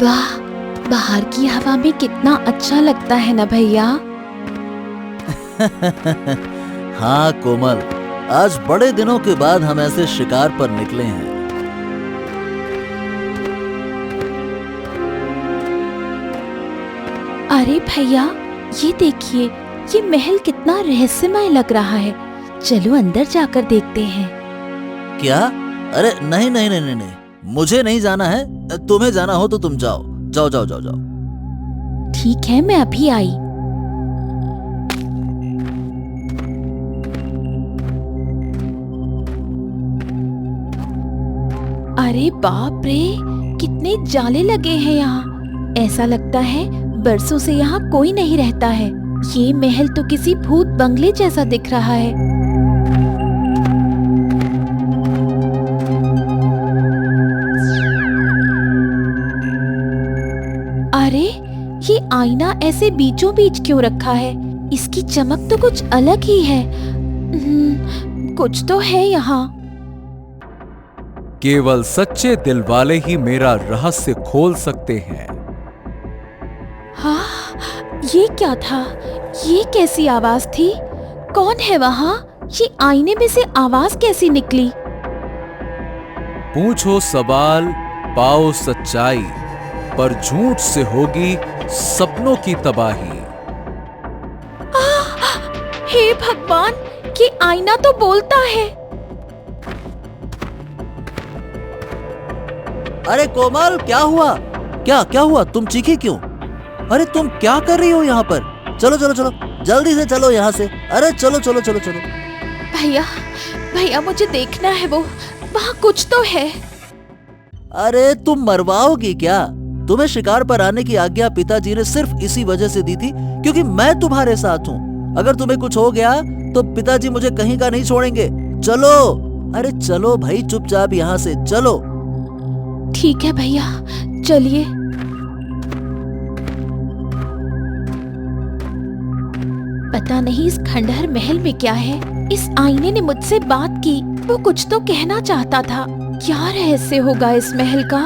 वाह, बाहर की हवा में कितना अच्छा लगता है ना भैया। हाँ कोमल, आज बड़े दिनों के बाद हम ऐसे शिकार पर निकले हैं। अरे भैया, ये देखिए, ये महल कितना रहस्यमय लग रहा है। चलो अंदर जाकर देखते हैं। क्या? अरे नहीं नहीं नहीं नहीं नहीं, मुझे नहीं जाना है। तुम्हें जाना हो तो तुम जाओ जाओ जाओ जाओ जाओ। ठीक है, मैं अभी आई। अरे बाप रे, कितने जाले लगे हैं यहाँ। ऐसा लगता है बरसों से यहाँ कोई नहीं रहता है। ये महल तो किसी भूत बंगले जैसा दिख रहा है। अरे, ये आईना ऐसे बीचों बीच क्यों रखा है? इसकी चमक तो कुछ अलग ही है। कुछ तो है यहाँ। केवल सच्चे दिल वाले ही मेरा रहस्य खोल सकते हैं। हाँ, ये क्या था? ये कैसी आवाज थी? कौन है वहाँ? ये आईने में से आवाज कैसी निकली? पूछो सवाल, पाओ सच्चाई, पर झूठ से होगी सपनों की तबाही। हे भगवान, ये आईना तो बोलता है। अरे कोमल, क्या हुआ? क्या क्या हुआ? तुम चीखी क्यों? अरे तुम क्या कर रही हो यहाँ पर? चलो चलो चलो, जल्दी से चलो यहाँ से। अरे चलो चलो चलो चलो। भैया, भैया मुझे देखना है, वो वहाँ कुछ तो है। अरे तुम मरवाओगी क्या? तुम्हें शिकार पर आने की आज्ञा पिताजी ने सिर्फ इसी वजह से दी थी क्योंकि मैं तुम्हारे साथ हूँ। अगर तुम्हें कुछ हो गया तो पिताजी मुझे कहीं का नहीं छोड़ेंगे। चलो, अरे चलो भाई, चुपचाप यहाँ से चलो। ठीक है भैया, चलिए। पता नहीं इस खंडहर महल में क्या है। इस आईने ने मुझसे बात की, वो कुछ तो कहना चाहता था। क्या रहस्य होगा इस महल का?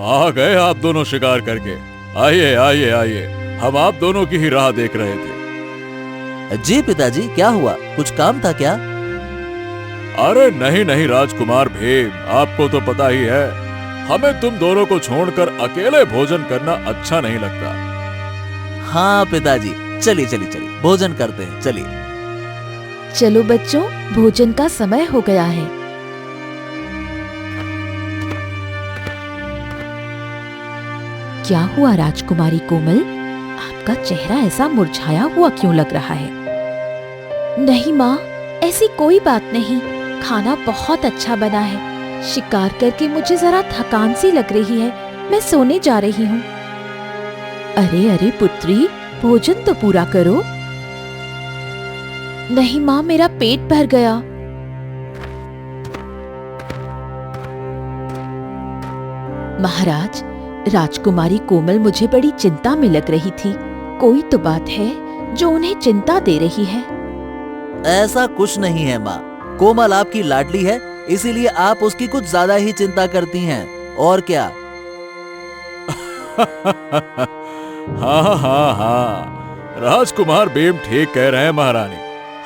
आ गए आप दोनों शिकार करके। आइए आइए आइए, हम आप दोनों की ही राह देख रहे थे। जी पिताजी, क्या हुआ? कुछ काम था क्या? अरे नहीं नहीं राजकुमार भीम, आपको तो पता ही है, हमें तुम दोनों को छोड़कर अकेले भोजन करना अच्छा नहीं लगता। हाँ पिताजी, चलिए चलिए चलिए, भोजन करते हैं, चलिए। चलो बच्चों, भोजन का समय हो गया है। क्या हुआ राजकुमारी कोमल? आपका चेहरा ऐसा मुरझाया हुआ क्यों लग रहा है? नहीं माँ, ऐसी कोई बात नहीं। खाना बहुत अच्छा बना है। शिकार करके मुझे जरा थकान सी लग रही है। मैं सोने जा रही हूँ। अरे अरे पुत्री, भोजन तो पूरा करो। नहीं माँ, मेरा पेट भर गया। महाराज, राजकुमारी कोमल मुझे बड़ी चिंता में लग रही थी। कोई तो बात है जो उन्हें चिंता दे रही है। ऐसा कुछ नहीं है माँ, कोमल आपकी लाडली है, इसीलिए आप उसकी कुछ ज्यादा ही चिंता करती हैं। और क्या? हाँ हाँ हाँ, राजकुमार भीम ठीक कह रहे हैं महारानी।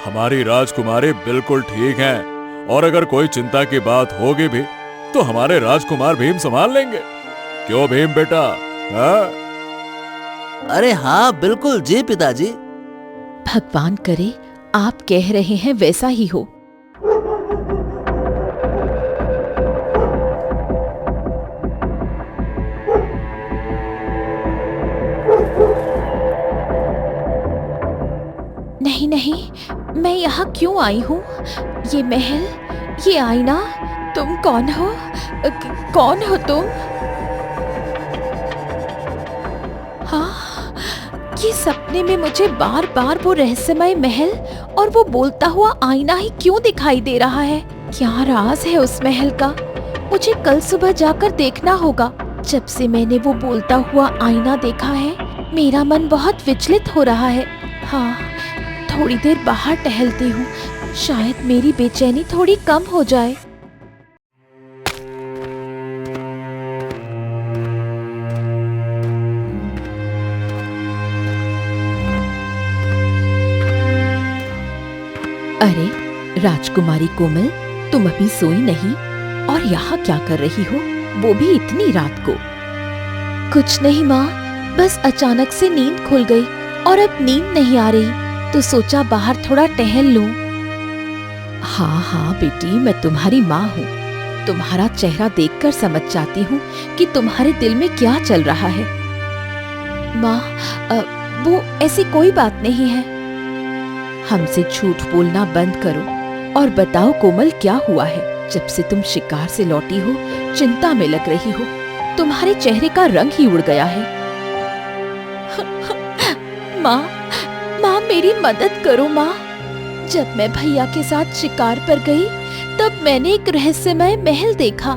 हमारी राजकुमारी बिल्कुल ठीक हैं, और अगर कोई चिंता की बात होगी भी तो हमारे राजकुमार भीम संभाल लेंगे। क्यों भीम बेटा? हाँ? अरे हाँ बिल्कुल जी पिताजी। भगवान करे आप कह रहे हैं वैसा ही हो। नहीं नहीं, मैं यहाँ क्यों आई हूँ? ये महल, ये आईना, तुम कौन हो? कौन हो तुम? हाँ, ये सपने में मुझे बार बार वो रहस्यमय महल और वो बोलता हुआ आईना ही क्यों दिखाई दे रहा है? क्या राज है उस महल का? मुझे कल सुबह जाकर देखना होगा। जब से मैंने वो बोलता हुआ आईना देखा है, मेरा मन बहुत विचलित हो रहा है। हाँ, थोड़ी देर बाहर टहलती हूँ, शायद मेरी बेचैनी थोड़ी कम हो जाए। अरे राजकुमारी कोमल, तुम अभी सोई नहीं और यहाँ क्या कर रही हो, वो भी इतनी रात को? कुछ नहीं माँ, बस अचानक से नींद खुल गई और अब नींद नहीं आ रही तो सोचा बाहर थोड़ा टहल लूं। हाँ हाँ बेटी, मैं तुम्हारी माँ हूँ। तुम्हारा चेहरा देखकर समझ जाती हूँ कि तुम्हारे दिल में क्या चल रहा है। माँ, वो ऐसी कोई बात नहीं है। हमसे झूठ बोलना बंद करो और बताओ कोमल, क्या हुआ है? जब से तुम शिकार से लौटी हो चिंता में लग रही हो, तुम्हारे चेहरे का रंग ही उड़ गया है। माँ, माँ मेरी मदद करो माँ। जब मैं भैया के साथ शिकार पर गई तब मैंने एक रहस्यमय महल देखा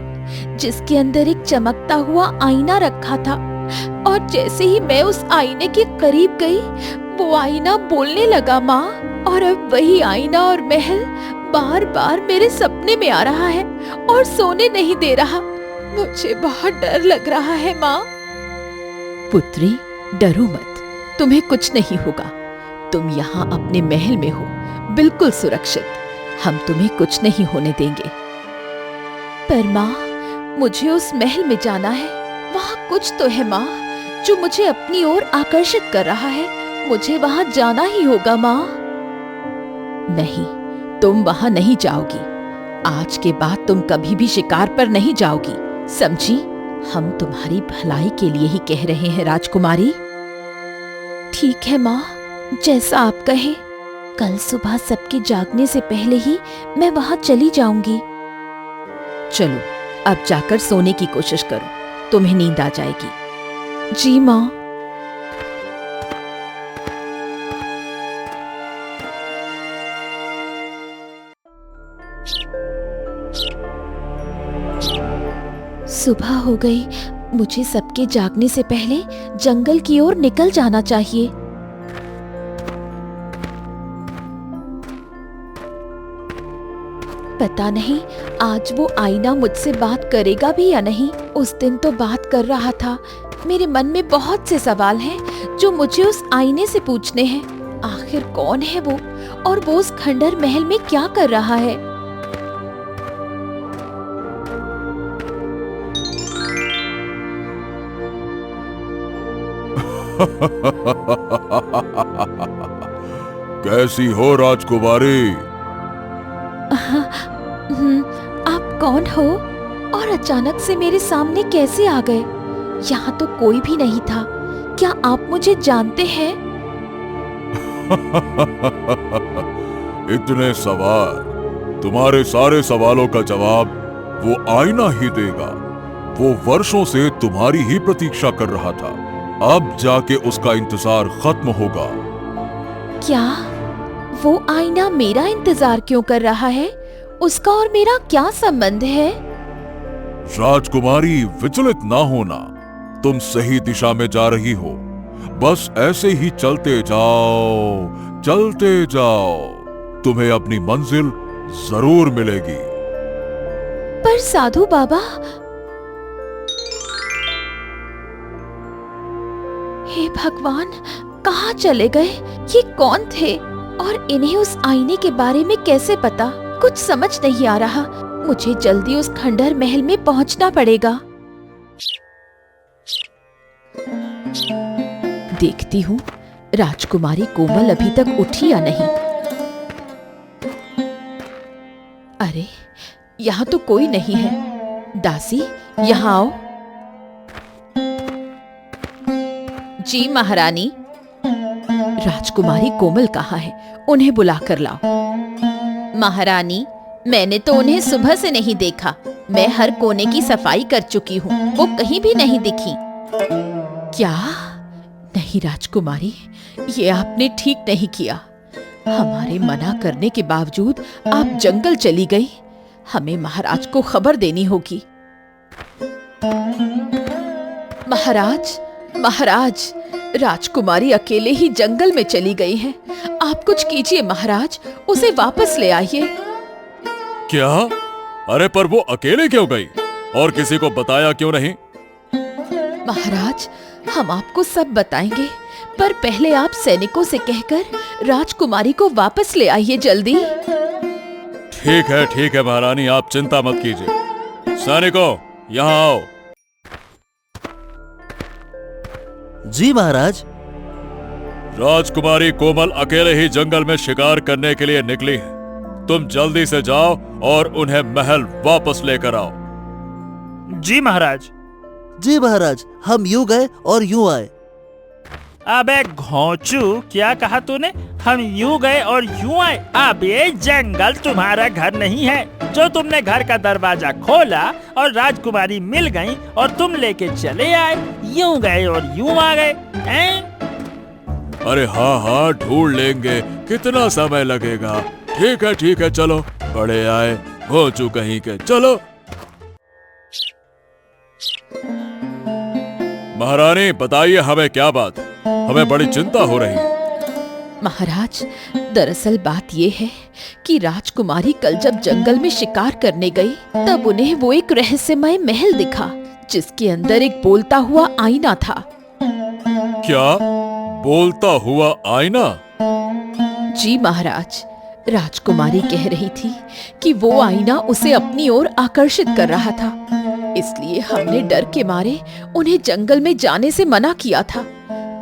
जिसके अंदर एक चमकता हुआ आईना रखा था, और जैसे ही मैं उस आईने के करीब गई वो आईना बोलने लगा माँ, और अब वही आईना और महल बार बार मेरे सपने में आ रहा है और सोने नहीं दे रहा। मुझे बहुत डर लग रहा है माँ। पुत्री, डरो मत, तुम्हें कुछ नहीं होगा। तुम यहाँ अपने महल में हो, बिल्कुल सुरक्षित। हम तुम्हें कुछ नहीं होने देंगे। पर माँ, मुझे उस महल में जाना है। वहाँ कुछ तो है माँ जो मुझे अपनी ओर आकर्षित कर रहा है। मुझे वहाँ जाना ही होगा माँ। नहीं, तुम वहाँ नहीं जाओगी। आज के बाद तुम कभी भी शिकार पर नहीं जाओगी, समझी? हम तुम्हारी भलाई के लिए ही कह रहे हैं राजकुमारी। ठीक है माँ, जैसा आप कहें। कल सुबह सबके जागने से पहले ही मैं वहाँ चली जाऊंगी। चलो, अब जाकर सोने की कोशिश करो, तुम्हें नींद आ जाएगी। जी माँ। सुबह हो गई। मुझे सबके जागने से पहले जंगल की ओर निकल जाना चाहिए। पता नहीं आज वो आईना मुझसे बात करेगा भी या नहीं। उस दिन तो बात कर रहा था। मेरे मन में बहुत से सवाल हैं जो मुझे उस आईने से पूछने हैं। आखिर कौन है वो, और वो उस खंडर महल में क्या कर रहा है? कैसी हो राजकुमारी? आप कौन हो और अचानक से मेरे सामने कैसे आ गए? यहाँ तो कोई भी नहीं था। क्या आप मुझे जानते हैं? इतने सवाल, तुम्हारे सारे सवालों का जवाब वो आईना ही देगा। वो वर्षों से तुम्हारी ही प्रतीक्षा कर रहा था। अब जाके उसका इंतजार खत्म होगा। क्या वो आईना मेरा इंतजार क्यों कर रहा है? उसका और मेरा क्या संबंध है? राजकुमारी, विचलित ना होना। तुम सही दिशा में जा रही हो। बस ऐसे ही चलते जाओ। तुम्हें अपनी मंजिल जरूर मिलेगी। पर साधु बाबा, हे भगवान, कहाँ चले गए? ये कौन थे और इन्हें उस आईने के बारे में कैसे पता? कुछ समझ नहीं आ रहा। मुझे जल्दी उस खंडर महल में पहुंचना पड़ेगा। देखती हूँ राजकुमारी कोमल अभी तक उठी या नहीं। अरे, यहाँ तो कोई नहीं है। दासी, यहाँ आओ। जी महारानी। राजकुमारी कोमल कहाँ है? उन्हें बुलाकर लाओ। महारानी, मैंने तो उन्हें सुबह से नहीं देखा। मैं हर कोने की सफाई कर चुकी हूँ, वो कहीं भी नहीं दिखी। क्या? नहीं राजकुमारी, ये आपने ठीक नहीं किया। हमारे मना करने के बावजूद आप जंगल चली गई। हमें महाराज को खबर देनी होगी। महाराज, राजकुमारी अकेले ही जंगल में चली गई हैं। आप कुछ कीजिए महाराज, उसे वापस ले आइए। क्या? अरे पर वो अकेले क्यों गई और किसी को बताया क्यों नहीं? महाराज, हम आपको सब बताएंगे, पर पहले आप सैनिकों से कहकर राजकुमारी को वापस ले आइए जल्दी। ठीक है महारानी, आप चिंता मत कीजिए। सैनिकों, यहाँ आओ। जी महाराज। राजकुमारी कोमल अकेले ही जंगल में शिकार करने के लिए निकली है। तुम जल्दी से जाओ और उन्हें महल वापस लेकर आओ। जी महाराज। जी महाराज, हम यूं गए और यूं आए। अबे घोंचू, क्या कहा तूने? हम यूं गए और यूं आए? अब ये जंगल तुम्हारा घर नहीं है। जो तुमने घर का दरवाजा खोला और राजकुमारी मिल गई और तुम लेके चले आए। यूं गए और यूं आ गए हैं? अरे हाँ, ढूंढ लेंगे, कितना समय लगेगा। ठीक है, चलो। बड़े आए, घोंचू कहीं के, चलो। महारानी, बताइए हमें क्या बात है? हमें बड़ी चिंता हो रही है। महाराज, दरअसल बात ये है कि राजकुमारी कल जब जंगल में शिकार करने गई, तब उन्हें वो एक रहस्यमय महल दिखा, जिसके अंदर एक बोलता हुआ आईना था। क्या? बोलता हुआ आईना? जी महाराज, राजकुमारी कह रही थी कि वो आईना उसे अपनी ओर आकर्षित कर रहा था, इसलिए हमने डर के मारे उन्हें जंगल में जाने से मना किया था,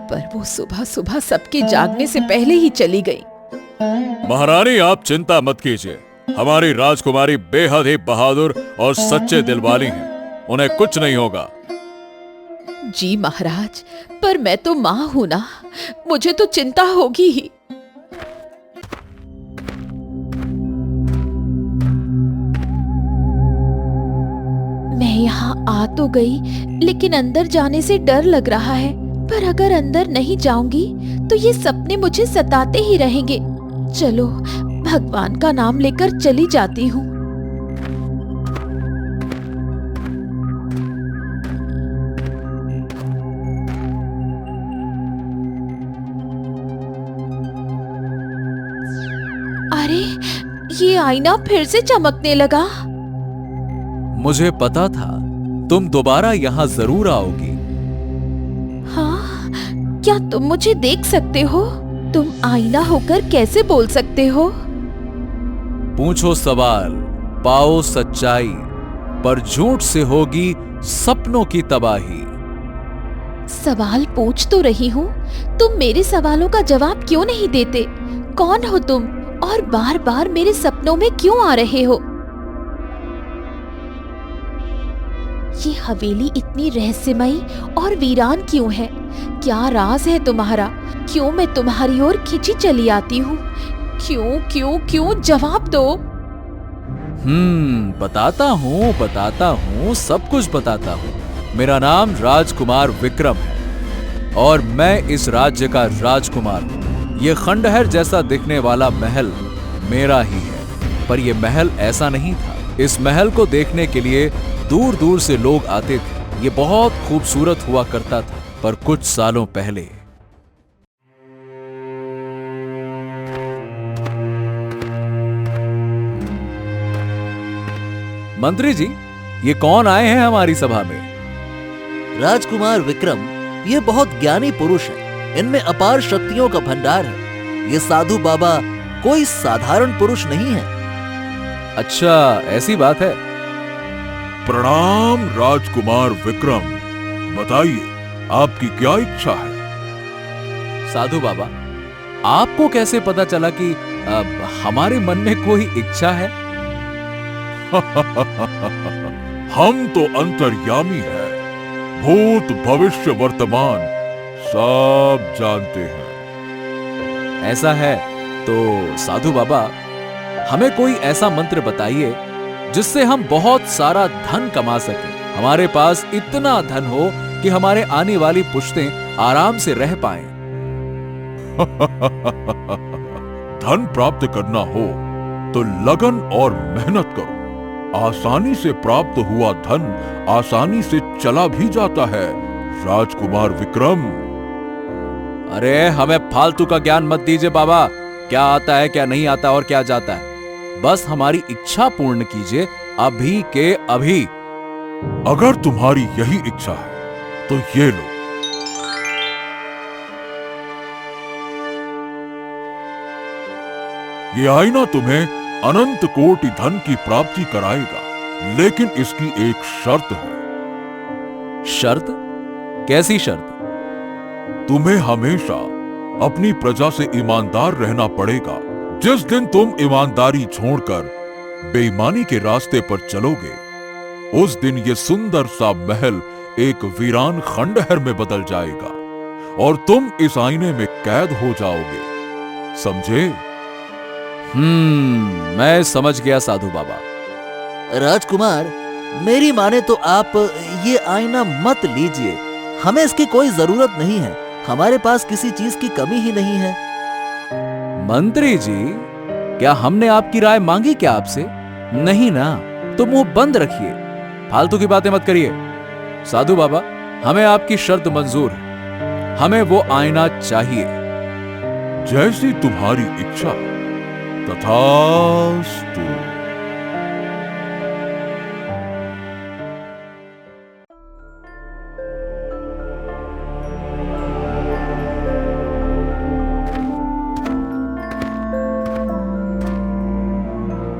पर वो सुबह सुबह सबके जागने से पहले ही चली गई। महारानी, आप चिंता मत कीजिए। हमारी राजकुमारी बेहद ही बहादुर और सच्चे दिल वाली हैं। उन्हें कुछ नहीं होगा। जी महाराज, पर मैं तो माँ हूं ना, मुझे तो चिंता होगी ही। मैं यहाँ आ तो गई, लेकिन अंदर जाने से डर लग रहा है। पर अगर अंदर नहीं जाऊंगी तो ये सपने मुझे सताते ही रहेंगे। चलो, भगवान का नाम लेकर चली जाती हूँ। अरे, ये आईना फिर से चमकने लगा। मुझे पता था तुम दोबारा यहाँ जरूर आओगी। हाँ, क्या तुम मुझे देख सकते हो? तुम आईना होकर कैसे बोल सकते हो? पूछो सवाल, पाओ सच्चाई, पर झूठ से होगी सपनों की तबाही। सवाल पूछ तो रही हूँ, तुम मेरे सवालों का जवाब क्यों नहीं देते? कौन हो तुम और बार बार मेरे सपनों में क्यों आ रहे हो? ये हवेली इतनी रहस्यमयी और वीरान क्यों है? क्या राज है तुम्हारा? क्यों मैं तुम्हारी ओर खिंची चली आती हूँ? क्यों क्यों क्यों? जवाब दो। बताता हूँ, सब कुछ बताता हूँ। मेरा नाम राजकुमार विक्रम है और मैं इस राज्य का राजकुमार हूँ। ये खंडहर जैसा दिखने वाला महल मेरा ही है, पर यह महल ऐसा नहीं था। इस महल को देखने के लिए दूर दूर से लोग आते थे। ये बहुत खूबसूरत हुआ करता था, पर कुछ सालों पहले। मंत्री जी, ये कौन आए हैं हमारी सभा में? राजकुमार विक्रम, ये बहुत ज्ञानी पुरुष है। इनमें अपार शक्तियों का भंडार है। ये साधु बाबा कोई साधारण पुरुष नहीं है। अच्छा, ऐसी बात है। प्रणाम राजकुमार विक्रम, बताइए आपकी क्या इच्छा है? साधु बाबा, आपको कैसे पता चला कि हमारे मन में कोई इच्छा है? हम तो अंतर्यामी हैं, भूत भविष्य वर्तमान सब जानते हैं। ऐसा है तो साधु बाबा, हमें कोई ऐसा मंत्र बताइए जिससे हम बहुत सारा धन कमा सकें। हमारे पास इतना धन हो कि हमारे आने वाली पुश्तें आराम से रह पाएं। धन प्राप्त करना हो तो लगन और मेहनत करो। आसानी से प्राप्त हुआ धन आसानी से चला भी जाता है राजकुमार विक्रम। अरे, हमें फालतू का ज्ञान मत दीजिए बाबा। क्या आता है, क्या नहीं आता और क्या जाता है। बस हमारी इच्छा पूर्ण कीजिए अभी के अभी। अगर तुम्हारी यही इच्छा है तो ये लो। ये आईना तुम्हें अनंत कोटि धन की प्राप्ति कराएगा, लेकिन इसकी एक शर्त है। शर्त? कैसी शर्त? तुम्हें हमेशा अपनी प्रजा से ईमानदार रहना पड़ेगा। जिस दिन तुम ईमानदारी छोड़कर बेईमानी के रास्ते पर चलोगे, उस दिन ये सुंदर सा महल एक वीरान खंडहर में बदल जाएगा और तुम इस आईने में कैद हो जाओगे। समझे? मैं समझ गया साधु बाबा। राजकुमार, मेरी माने तो आप ये आईना मत लीजिए। हमें इसकी कोई जरूरत नहीं है। हमारे पास किसी चीज की कमी ही नहीं है। मंत्री जी, क्या हमने आपकी राय मांगी क्या आपसे? नहीं ना, तो मुंह बंद रखिए, फालतू की बातें मत करिए। साधु बाबा, हमें आपकी शर्त मंजूर है। हमें वो आईना चाहिए। जैसी तुम्हारी इच्छा, तथास्तु।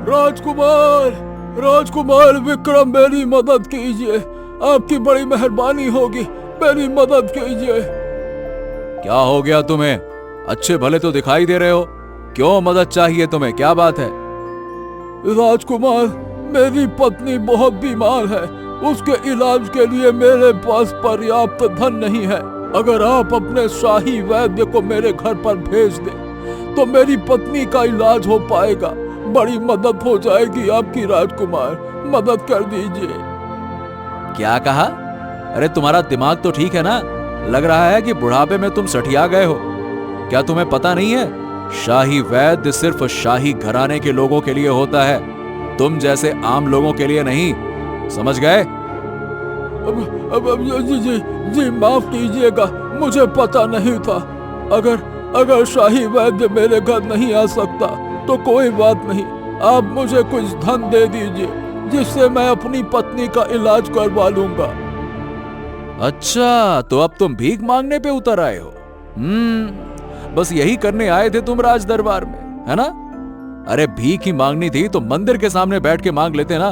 राजकुमार, राजकुमार विक्रम, मेरी मदद कीजिए। आपकी बड़ी मेहरबानी होगी, मेरी मदद कीजिए। क्या हो गया तुम्हें? अच्छे भले तो दिखाई दे रहे हो। क्यों मदद चाहिए तुम्हें? क्या बात है? राजकुमार, मेरी पत्नी बहुत बीमार है। उसके इलाज के लिए मेरे पास पर्याप्त धन नहीं है। अगर आप अपने शाही वैद्य को मेरे घर पर भेज दें तो मेरी पत्नी का इलाज हो पाएगा। बड़ी मदद हो जाएगी आपकी राजकुमार, मदद कर दीजिए। क्या कहा? अरे तुम्हारा दिमाग तो ठीक है ना? लग रहा है कि बुढ़ापे में तुम सठिया गए हो। क्या तुम्हें पता नहीं है, शाही वैद्य सिर्फ शाही घराने के लोगों के लिए होता है, तुम जैसे आम लोगों के लिए नहीं। समझ गए? जी माफ कीजिएगा, मुझे पता नहीं था। अगर शाही वैद्य मेरे घर नहीं आ सकता तो कोई बात नहीं, आप मुझे कुछ धन दे दीजिए जिससे मैं अपनी पत्नी का इलाज करवा लूंगा। अच्छा, तो अब तुम भीख मांगने पे उतर आए हो? बस यही करने आए थे तुम राज दरबार में, है ना? अरे भीख ही मांगनी थी तो मंदिर के सामने बैठ के मांग लेते ना।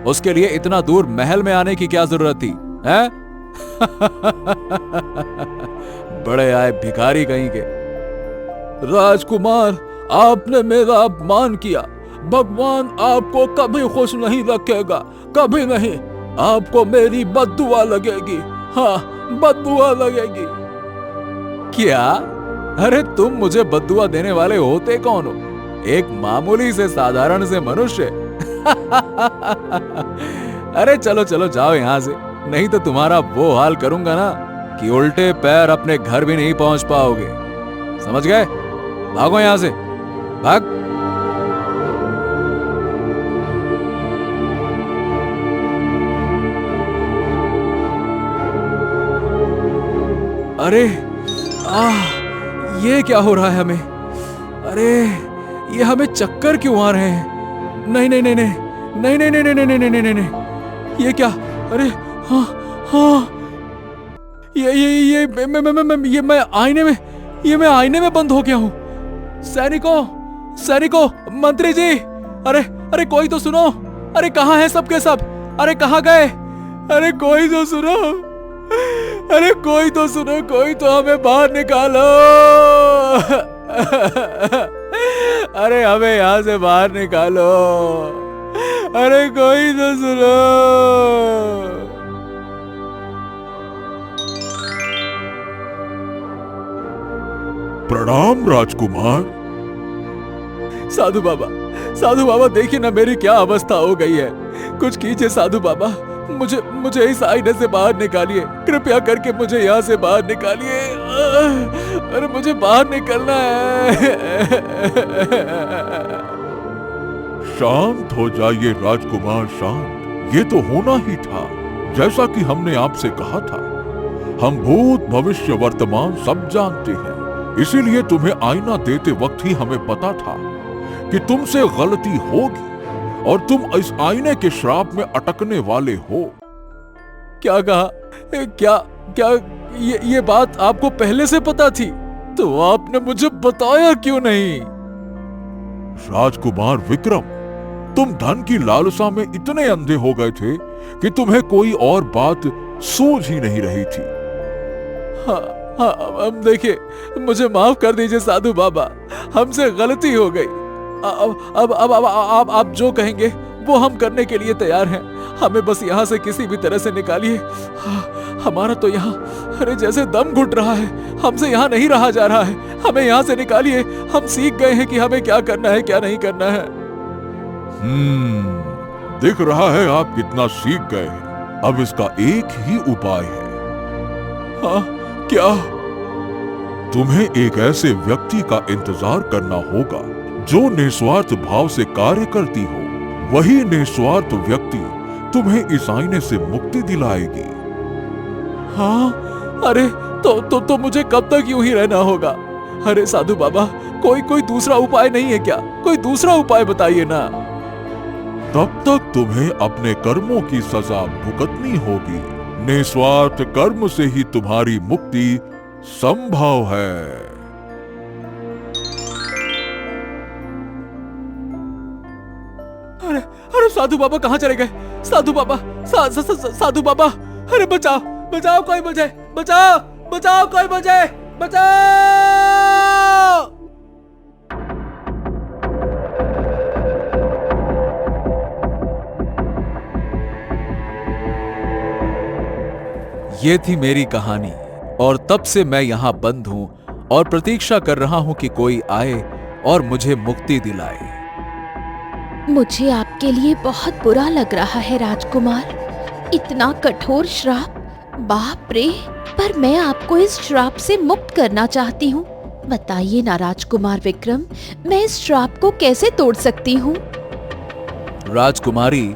उसके लिए इतना दूर महल में आने की क्या जरूरत थी, हैं? बड़े आए भिखारी कहीं के। राजकुमार, आपने मेरा अपमान किया। भगवान आपको कभी खुश नहीं रखेगा, कभी नहीं। आपको मेरी बद्दुआ लगेगी। हाँ, बद्दुआ लगेगी। क्या? अरे तुम मुझे बद्दुआ देने वाले होते कौन हो? एक मामूली से साधारण से मनुष्य। अरे चलो चलो जाओ यहां से, नहीं तो तुम्हारा वो हाल करूंगा ना कि उल्टे पैर अपने घर भी नहीं पहुंच पाओगे। समझ गए? भागो यहां से, भाग। अरे ये क्या हो रहा है हमें? अरे ये हमें चक्कर क्यों आ रहे हैं? नहीं नहीं नहीं नहीं नहीं नहीं नहीं नहीं नहीं नहीं नहीं, ये क्या? अरे हाँ हाँ, ये मैं आईने में बंद हो गया हूँ। सैनिकों, मंत्री जी, अरे कोई तो सुनो। अरे कहाँ है सबके सब? अरे कहाँ गए? अरे कोई तो सुनो, अरे कोई तो सुनो, कोई तो हमें बाहर निकालो। अरे हमें यहाँ से बाहर निकालो। अरे कोई तो सुनो। प्रणाम राजकुमार। साधु बाबा देखिए ना मेरी क्या अवस्था हो गई है। कुछ कीजिए साधु बाबा, मुझे इस आईने से बाहर निकालिए। कृपया करके मुझे यहाँ से बाहर निकालिए। अरे मुझे बाहर निकलना है। शांत हो जाइए राजकुमार, शांत। ये तो होना ही था, जैसा कि हमने आपसे कहा था। हम भूत भविष्य वर्तमान सब जानते हैं। इसीलिए तुम्हें आईना देते वक्त ही हमें पता था कि तुमसे गलती होगी और तुम इस आईने के श्राप में अटकने वाले हो। क्या कहा? क्या क्या ये बात आपको पहले से पता थी? तो आपने मुझे बताया क्यों नहीं? राजकुमार विक्रम, तुम धन की लालसा में इतने अंधे हो गए थे कि तुम्हें कोई और बात सूझ ही नहीं रही थी। हाँ, अब देखिए, मुझे माफ कर दीजिए साधु बाबा, हमसे गलती हो गई। अब आप जो कहेंगे वो हम करने के लिए तैयार हैं। हमें बस यहाँ से किसी भी तरह से निकालिए। हमारा तो यहाँ अरे जैसे दम घुट रहा है, हमसे यहाँ नहीं रहा जा रहा है। हमें यहाँ से निकालिए। हम सीख गए हैं कि हमें क्या करना है क्या नहीं करना है। दिख रहा है आप कितना सीख गए हैं। अब इसका एक ही उपाय है। हाँ, क्या? तुम्हें एक ऐसे व्यक्ति का इंतजार करना होगा जो निस्वार्थ भाव से कार्य करती हो। वही निस्वार्थ व्यक्ति तुम्हें इस आईने से मुक्ति दिलाएगी। हाँ, अरे तो मुझे कब तक यूं ही रहना होगा? अरे साधु बाबा, कोई दूसरा उपाय नहीं है क्या? कोई दूसरा उपाय बताइए ना। तब तक तुम्हें अपने कर्मों की सजा भुगतनी होगी। निस्वार्थ कर्म से ही तुम्हारी मुक्ति संभव है। अरे साधु बाबा कहाँ चले गए? साधु बाबा, साधु बाबा, अरे बचाओ बचाओ, कोई मुझे बचाओ, बचाओ कोई मुझे बचाओ। ये थी मेरी कहानी और तब से मैं यहाँ बंद हूँ और प्रतीक्षा कर रहा हूँ कि कोई आए और मुझे मुक्ति दिलाए। मुझे आपके लिए बहुत बुरा लग रहा है राजकुमार। इतना कठोर श्राप, बाप रे! पर मैं आपको इस श्राप से मुक्त करना चाहती हूँ। बताइए ना राजकुमार विक्रम, मैं इस श्राप को कैसे तोड़ सकती हूँ? राजकुमारी,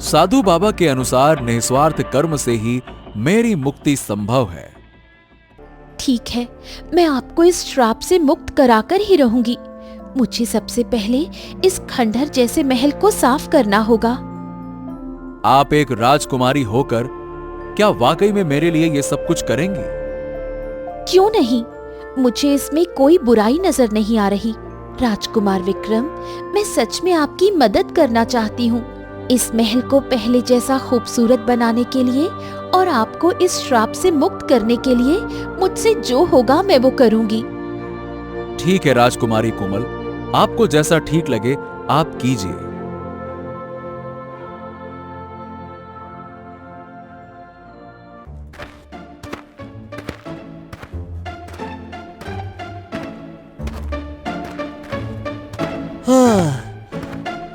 साधु बाबा के अनुसार निस्वार्थ कर्म से ही मेरी मुक्ति संभव है। ठीक है, मैं आपको इस श्राप से मुक्त कराकर ही रहूंगी। मुझे सबसे पहले इस खंडहर जैसे महल को साफ करना होगा। आप एक राजकुमारी होकर क्या वाकई में मेरे लिए ये सब कुछ करेंगी? क्यों नहीं, मुझे इसमें कोई बुराई नजर नहीं आ रही। राजकुमार विक्रम, मैं सच में आपकी मदद करना चाहती हूँ। इस महल को पहले जैसा खूबसूरत बनाने के लिए और आपको इस श्राप से मुक्त करने के लिए मुझसे जो होगा मैं वो करूंगी। ठीक है राजकुमारी कोमल, आपको जैसा ठीक लगे आप कीजिए।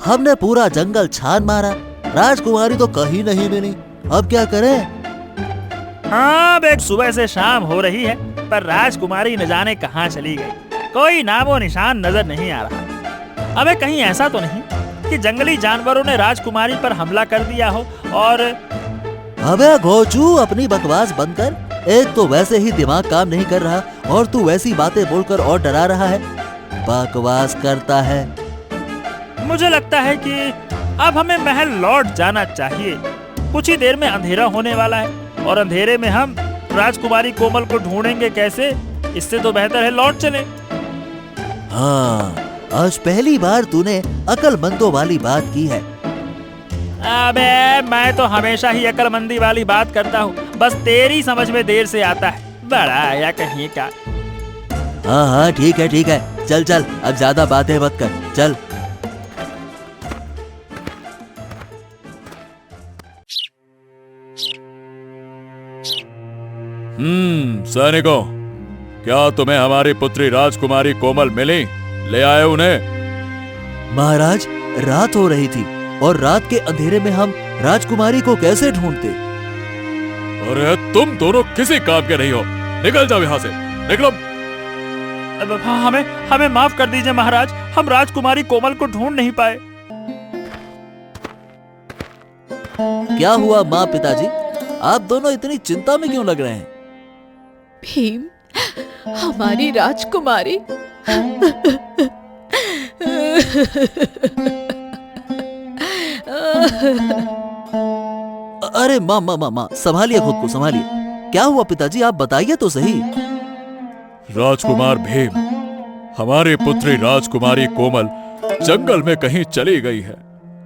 हमने पूरा जंगल छान मारा, राजकुमारी तो कहीं नहीं मिली। अब क्या करें? हाँ, अब सुबह से शाम हो रही है पर राजकुमारी न जाने कहाँ चली गई। कोई नामो निशान नजर नहीं आ रहा। अबे कहीं ऐसा तो नहीं कि जंगली जानवरों ने राजकुमारी पर हमला कर दिया हो और... अबे घोचू, अपनी बकवास बंद कर। एक तो वैसे ही दिमाग काम नहीं कर रहा और तू वैसी बातें बोलकर और डरा रहा है। बकवास करता है। मुझे लगता है कि अब हमें महल लौट जाना चाहिए। कुछ ही देर में अंधेरा होने वाला है और अंधेरे में हम राजकुमारी कोमल को ढूंढेंगे कैसे? इससे तो बेहतर है लौट चले। हाँ, आज पहली बार तूने अकलमंदों वाली बात की है। अबे मैं तो हमेशा ही अकलमंदी वाली बात करता हूँ, बस तेरी समझ में देर से आता है। बड़ा आया कहीं का। हाँ हाँ, ठीक है, चल चल, अब ज्यादा बातें मत कर, चल। सैनिकों, क्या तुम्हें हमारी पुत्री राजकुमारी कोमल मिली? ले आए उन्हें। महाराज, रात हो रही थी और रात के अंधेरे में हम राजकुमारी को कैसे ढूंढते? अरे तुम दोनों किसी काम के नहीं हो, निकल जाओ यहाँ से, निकलो। हमें माफ कर दीजिए महाराज, हम राजकुमारी कोमल को ढूंढ नहीं पाए। क्या हुआ माँ, पिताजी? आप दोनों इतनी चिंता में क्यों लग रहे हैं? भीम, हमारी राजकुमारी। अरे माँ माँ माँ माँ, संभालिए खुद को, संभालिए। क्या हुआ पिताजी, आप बताइए तो सही। राजकुमार भीम, हमारी पुत्री राजकुमारी कोमल जंगल में कहीं चली गई है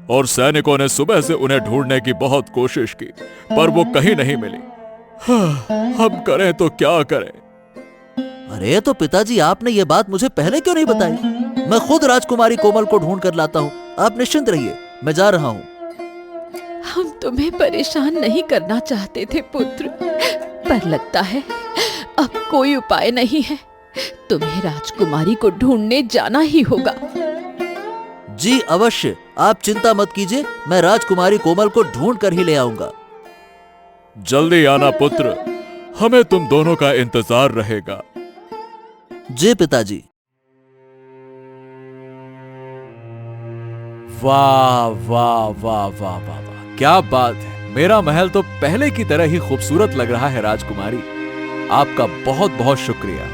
और सैनिकों ने सुबह से उन्हें ढूंढने की बहुत कोशिश की, पर वो कहीं नहीं मिली। हम करें तो क्या करें? अरे तो पिताजी, आपने ये बात मुझे पहले क्यों नहीं बताई? मैं खुद राजकुमारी कोमल को ढूंढ कर लाता हूँ। आप निश्चिंत रहिए, मैं जा रहा हूँ। हम तुम्हें परेशान नहीं करना चाहते थे पुत्र, पर लगता है अब कोई उपाय नहीं है। तुम्हें राजकुमारी को ढूंढने जाना ही होगा। जी अवश्य, आप चिंता मत कीजिए, मैं राजकुमारी कोमल को ढूंढ कर ही ले आऊंगा। जल्दी आना पुत्र, हमें तुम दोनों का इंतजार रहेगा। जी पिताजी। वाह वाह वाह वाह वाह वाह, क्या बात है। मेरा महल तो पहले की तरह ही खूबसूरत लग रहा है राजकुमारी। आपका बहुत बहुत शुक्रिया।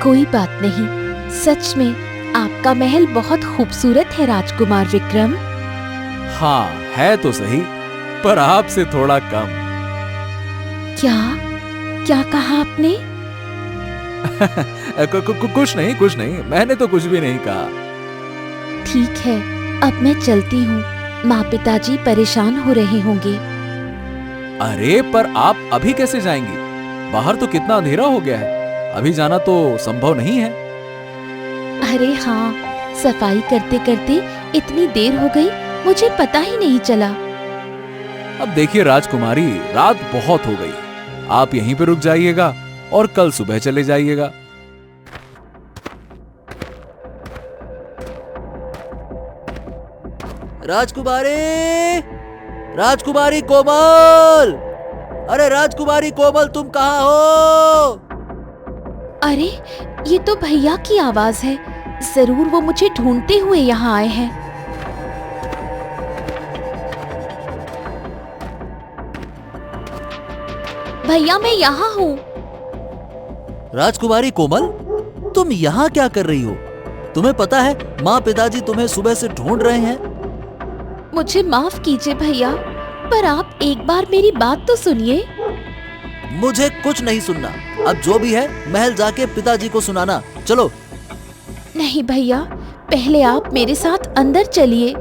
कोई बात नहीं, सच में आपका महल बहुत खूबसूरत है राजकुमार विक्रम। हाँ है तो सही, पर आपसे थोड़ा कम। क्या क्या कहा आपने? कुछ नहीं, मैंने तो कुछ भी नहीं कहा। ठीक है, अब मैं चलती हूँ। माँ पिताजी परेशान हो रहे होंगे। अरे पर आप अभी कैसे जाएंगी? बाहर तो कितना अंधेरा हो गया है, अभी जाना तो संभव नहीं है। अरे हाँ, सफाई करते करते इतनी देर हो गई, मुझे पता ही नहीं चला। अब देखिए राजकुमारी, रात बहुत हो गई, आप यहीं पे रुक जाइएगा और कल सुबह चले जाइएगा। राजकुमारी, राजकुमारी कोमल, अरे राजकुमारी कोमल, तुम कहाँ हो? अरे ये तो भैया की आवाज है, जरूर वो मुझे ढूंढते हुए यहाँ आए हैं। भैया मैं यहाँ हूँ। राजकुमारी कोमल, तुम यहाँ क्या कर रही हो? तुम्हें पता है माँ पिताजी तुम्हें सुबह से ढूंढ रहे हैं। मुझे माफ कीजिए भैया, पर आप एक बार मेरी बात तो सुनिए। मुझे कुछ नहीं सुनना, अब जो भी है महल जाके पिताजी को सुनाना। चलो। नहीं भैया, पहले आप मेरे साथ अंदर चलिए।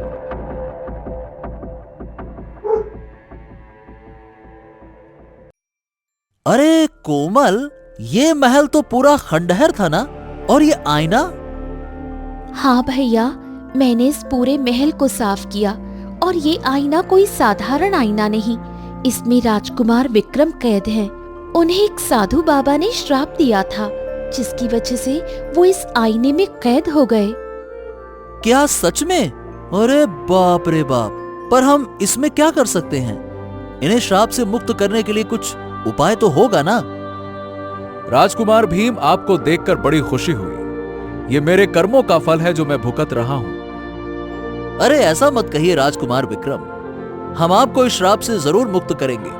अरे कोमल, ये महल तो पूरा खंडहर था ना? और ये आईना? हाँ भैया, मैंने इस पूरे महल को साफ किया और ये आईना कोई साधारण आईना नहीं, इसमें राजकुमार विक्रम कैद हैं। उन्हें एक साधु बाबा ने श्राप दिया था, जिसकी वजह से वो इस आईने में कैद हो गए। क्या सच में? अरे बाप रे बाप, पर हम इसमें क्या कर सकते हैं? इन्हें श्राप से मुक्त करने के लिए कुछ उपाय तो होगा ना? राजकुमार भीम, आपको देखकर बड़ी खुशी हुई। ये मेरे कर्मों का फल है जो मैं भुगत रहा हूं। अरे ऐसा मत कहिए राजकुमार विक्रम, हम आपको इस श्राप से जरूर मुक्त करेंगे,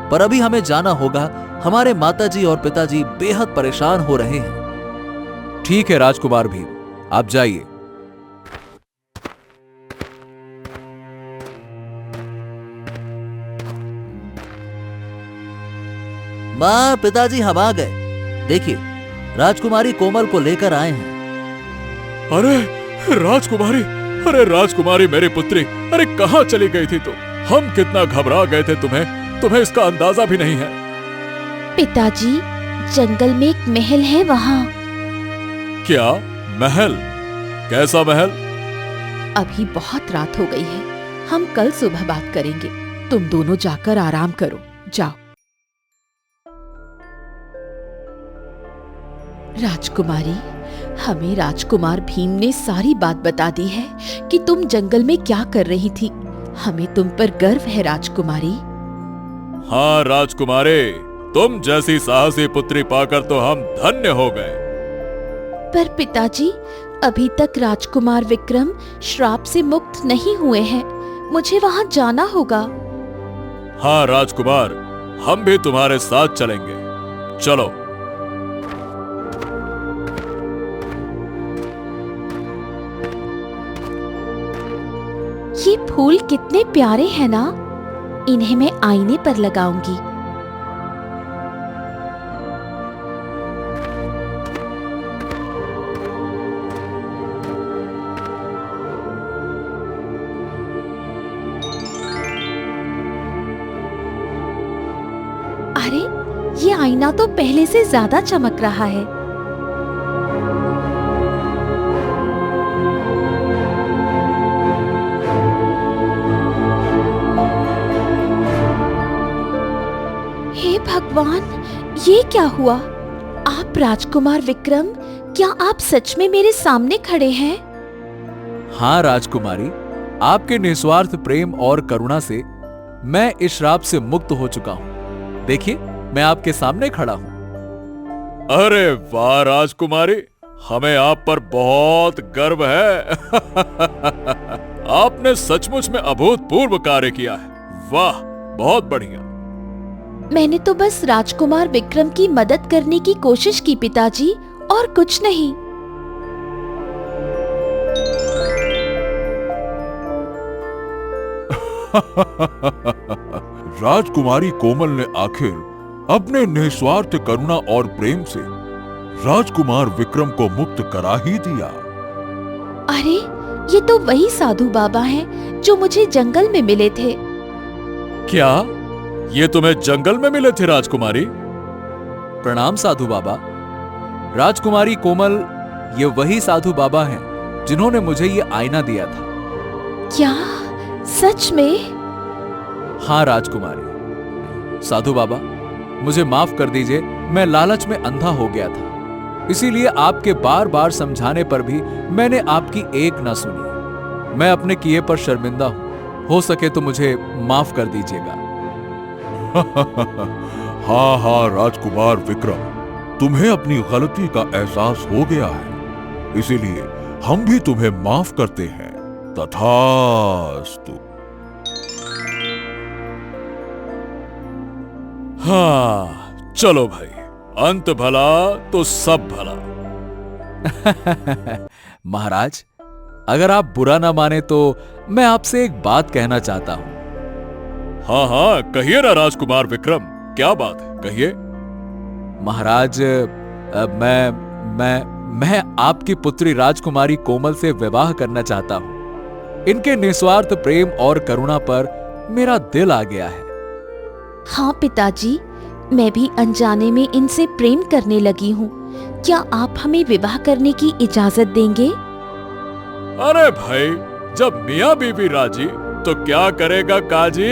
पर अभी हमें जाना होगा। हमारे माताजी और पिताजी बेहद परेशान हो रहे हैं। ठीक है राजकुमार भीम, आप जाइए। माँ पिताजी हम आ गए। देखिए, राजकुमारी कोमल को लेकर आए हैं। अरे राजकुमारी, अरे राजकुमारी मेरी पुत्री, अरे कहाँ चली गई थी तुम? हम कितना घबरा गए थे, तुम्हें इसका अंदाजा भी नहीं है। पिताजी, जंगल में एक महल है वहाँ। क्या महल? कैसा महल? अभी बहुत रात हो गई है, हम कल सुबह बात करेंगे। तुम दोनों जाकर आराम करो, जाओ। राजकुमारी, हमें राजकुमार भीम ने सारी बात बता दी है कि तुम जंगल में क्या कर रही थी। हमें तुम पर गर्व है राजकुमारी। हाँ राजकुमारी, तुम जैसी साहसी पुत्री पाकर तो हम धन्य हो गए। पर पिताजी, अभी तक राजकुमार विक्रम श्राप से मुक्त नहीं हुए हैं, मुझे वहां जाना होगा। हाँ राजकुमार, हम भी तुम्हारे साथ चलेंगे, चलो। फूल कितने प्यारे हैं ना। इन्हें मैं आईने पर लगाऊंगी। अरे, ये आईना तो पहले से ज्यादा चमक रहा है। हे भगवान, ये क्या हुआ? आप राजकुमार विक्रम, क्या आप सच में मेरे सामने खड़े हैं? हाँ राजकुमारी, आपके निस्वार्थ प्रेम और करुणा से मैं इस श्राप से मुक्त हो चुका हूँ। देखिए, मैं आपके सामने खड़ा हूँ। अरे वाह राजकुमारी, हमें आप पर बहुत गर्व है। आपने सचमुच में अभूतपूर्व कार्य किया है। वाह, बहुत बढ़िया। मैंने तो बस राजकुमार विक्रम की मदद करने की कोशिश की पिताजी, और कुछ नहीं। राजकुमारी कोमल ने आखिर अपने निस्वार्थ करुणा और प्रेम से राजकुमार विक्रम को मुक्त करा ही दिया। अरे, ये तो वही साधु बाबा हैं जो मुझे जंगल में मिले थे। क्या ये तुम्हें जंगल में मिले थे राजकुमारी? प्रणाम साधु बाबा। राजकुमारी कोमल, ये वही साधु बाबा हैं जिन्होंने मुझे ये आईना दिया था। क्या सच में? हाँ राजकुमारी। साधु बाबा, मुझे माफ कर दीजिए, मैं लालच में अंधा हो गया था। इसीलिए आपके बार बार समझाने पर भी मैंने आपकी एक न सुनी। मैं अपने किए पर शर्मिंदा हूं। हो सके तो मुझे माफ कर दीजिएगा। हाँ हाँ राजकुमार विक्रम, तुम्हें अपनी गलती का एहसास हो गया है, इसीलिए हम भी तुम्हें माफ करते हैं। तथास्तु। हाँ, चलो भाई, अंत भला तो सब भला। महाराज, अगर आप बुरा ना माने तो मैं आपसे एक बात कहना चाहता हूं। हाँ हाँ, कहिए ना राजकुमार विक्रम, क्या बात है, कहिए। महाराज, मैं आपकी पुत्री राजकुमारी कोमल से विवाह करना चाहता हूं। इनके निस्वार्थ प्रेम और करुणा पर मेरा दिल आ गया है। हाँ पिताजी, मैं भी अनजाने में इनसे प्रेम करने लगी हूँ। क्या आप हमें विवाह करने की इजाजत देंगे? अरे भाई, जब मियाँ बीवी राजी तो क्या करेगा काजी।